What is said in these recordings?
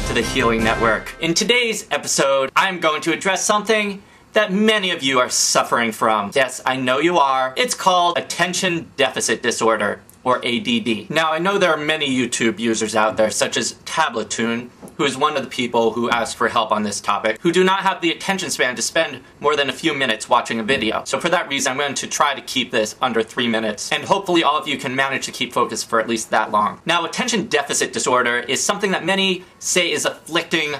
to the Healing Network. In today's episode, I'm going to address something that many of you are suffering from. Yes, I know you are. It's called attention deficit disorder, or ADD. Now, I know there are many YouTube users out there, such as Tabletoon, who is one of the people who asked for help on this topic, who do not have the attention span to spend more than a few minutes watching a video. So for that reason, I'm going to try to keep this under 3 minutes, and hopefully all of you can manage to keep focused for at least that long. Now, attention deficit disorder is something that many say is afflicting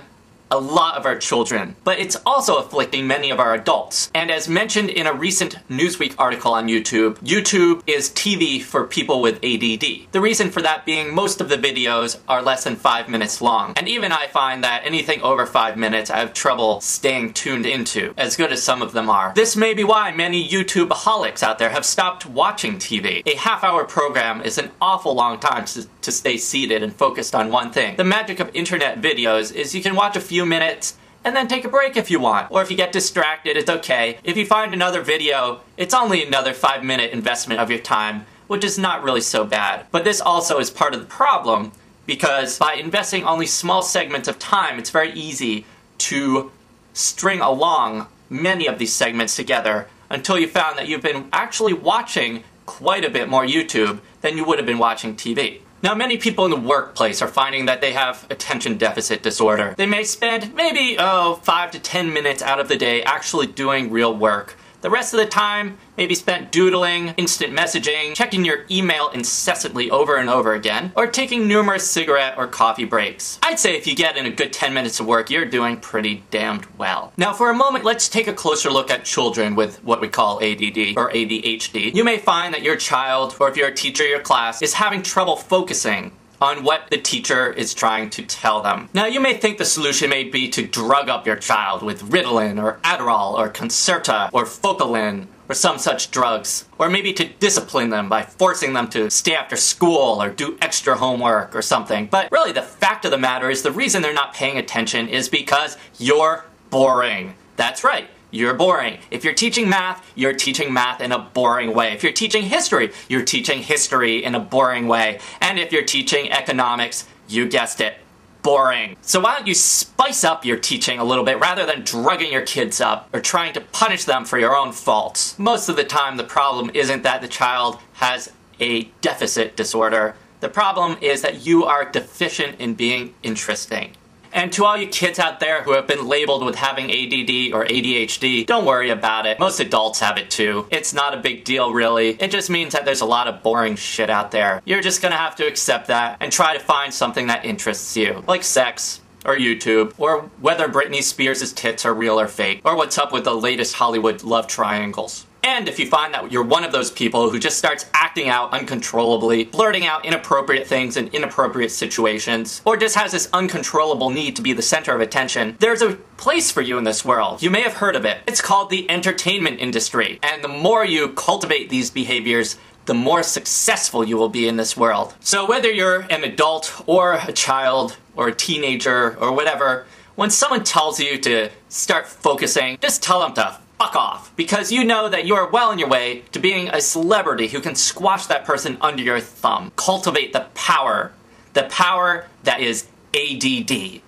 a lot of our children, but it's also afflicting many of our adults. And as mentioned in a recent Newsweek article on YouTube, YouTube is TV for people with ADD. The reason for that being most of the videos are less than 5 minutes long. And even I find that anything over 5 minutes I have trouble staying tuned into, as good as some of them are. This may be why many YouTube-aholics out there have stopped watching TV. A half-hour program is an awful long time to stay seated and focused on one thing. The magic of internet videos is you can watch a few minutes and then take a break if you want. Or if you get distracted, it's okay. If you find another video, it's only another 5-minute investment of your time, which is not really so bad. But this also is part of the problem, because by investing only small segments of time, it's very easy to string along many of these segments together until you found that you've been actually watching quite a bit more YouTube than you would have been watching TV. Now, many people in the workplace are finding that they have attention deficit disorder. They may spend maybe, 5 to 10 minutes out of the day actually doing real work. The rest of the time may be spent doodling, instant messaging, checking your email incessantly over and over again, or taking numerous cigarette or coffee breaks. I'd say if you get in a good 10 minutes of work, you're doing pretty damned well. Now, for a moment, let's take a closer look at children with what we call ADD or ADHD. You may find that your child, or if you're a teacher in your class, is having trouble focusing on what the teacher is trying to tell them. Now, you may think the solution may be to drug up your child with Ritalin or Adderall or Concerta or Focalin or some such drugs. Or maybe to discipline them by forcing them to stay after school or do extra homework or something. But really, the fact of the matter is the reason they're not paying attention is because you're boring. That's right. You're boring. If you're teaching math, you're teaching math in a boring way. If you're teaching history, you're teaching history in a boring way. And if you're teaching economics, you guessed it, boring. So why don't you spice up your teaching a little bit rather than drugging your kids up or trying to punish them for your own faults? Most of the time, the problem isn't that the child has a deficit disorder. The problem is that you are deficient in being interesting. And to all you kids out there who have been labeled with having ADD or ADHD, don't worry about it. Most adults have it too. It's not a big deal, really. It just means that there's a lot of boring shit out there. You're just gonna have to accept that and try to find something that interests you, like sex, or YouTube, or whether Britney Spears' tits are real or fake, or what's up with the latest Hollywood love triangles. And if you find that you're one of those people who just starts acting out uncontrollably, blurting out inappropriate things in inappropriate situations, or just has this uncontrollable need to be the center of attention, there's a place for you in this world. You may have heard of it. It's called the entertainment industry. And the more you cultivate these behaviors, the more successful you will be in this world. So whether you're an adult or a child or a teenager or whatever, when someone tells you to start focusing, just tell them to fuck off, because you know that you are well on your way to being a celebrity who can squash that person under your thumb. Cultivate the power that is ADD.